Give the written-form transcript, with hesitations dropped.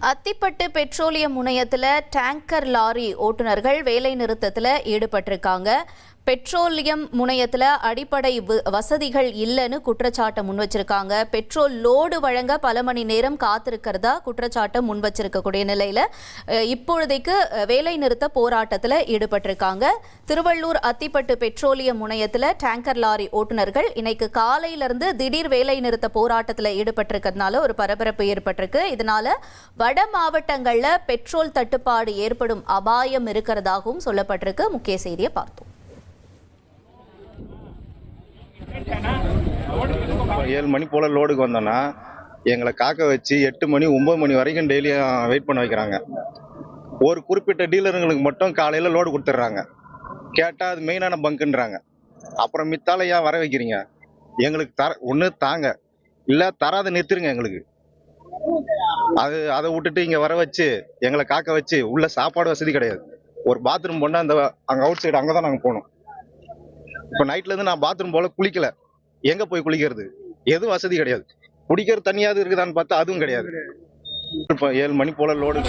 Athipattu petroleum முனையத்தில் tanker lorry ஓட்டுநர்கள் வேலை நிறுத்தத்தில் ஈடுபட்டிருக்காங்க. பெட்ரோலியம் முனையத்தில் அடிப்படை வசதிகள் இல்லைன்னு குற்றச்சாட்டை முன் வச்சிருக்காங்க. பெட்ரோல் லோடு வழங்க பல மணி நேரம் காத்திருக்கிறதா குற்றச்சாட்டை முன் வச்சிருக்கக்கூடிய நிலையில் இப்பொழுதைக்கு வேலை நிறுத்த போராட்டத்தில் ஈடுபட்டிருக்காங்க. திருவள்ளூர் அத்திப்பட்டு பெட்ரோலியம் முனையத்தில் டேங்கர் லாரி ஓட்டுநர்கள் இன்னைக்கு காலையிலிருந்து திடீர் வேலை நிறுத்த போராட்டத்தில் ஈடுபட்டிருக்கிறதுனால ஒரு பரபரப்பு ஏற்பட்டிருக்கு. இதனால வட மாவட்டங்களில் பெட்ரோல் தட்டுப்பாடு ஏற்படும் அபாயம் இருக்கிறதாகவும் சொல்லப்பட்டிருக்கு. முக்கிய செய்தியை பார்த்தோம். 7 மணி போல லோடுக்கு வந்தோன்னா எங்களை காக்க வச்சு 8 மணி 9 மணி வரைக்கும் டெய்லியும் வெயிட் பண்ண வைக்கிறாங்க. ஒரு குறிப்பிட்ட டீலருங்களுக்கு மட்டும் காலையில் லோடு கொடுத்துட்றாங்க. கேட்டால் அது மெயினான பங்குன்றாங்க. அப்புறம் மித்தால ஏன் வர வைக்கிறீங்க? எங்களுக்கு ஒன்று தாங்க, இல்லை தராத நிறுத்துருங்க. எங்களுக்கு அதை விட்டுட்டு இங்கே வர வச்சு எங்களை காக்க வச்சு உள்ள சாப்பாடு வசதி கிடையாது. ஒரு பாத்ரூம் போனால் அங்கே அவுட் சைடு அங்கே தான் நாங்கள் போகணும். இப்போ நைட்லேருந்து நான் பாத்ரூம் போல குளிக்கல. எங்கே போய் குளிக்கிறது? எதுவும் வசதி கிடையாது. குடிக்கிற தண்ணியாவது இருக்குதான்னு பார்த்தா அதுவும் கிடையாது. இப்போ 7 மணி போல லோடு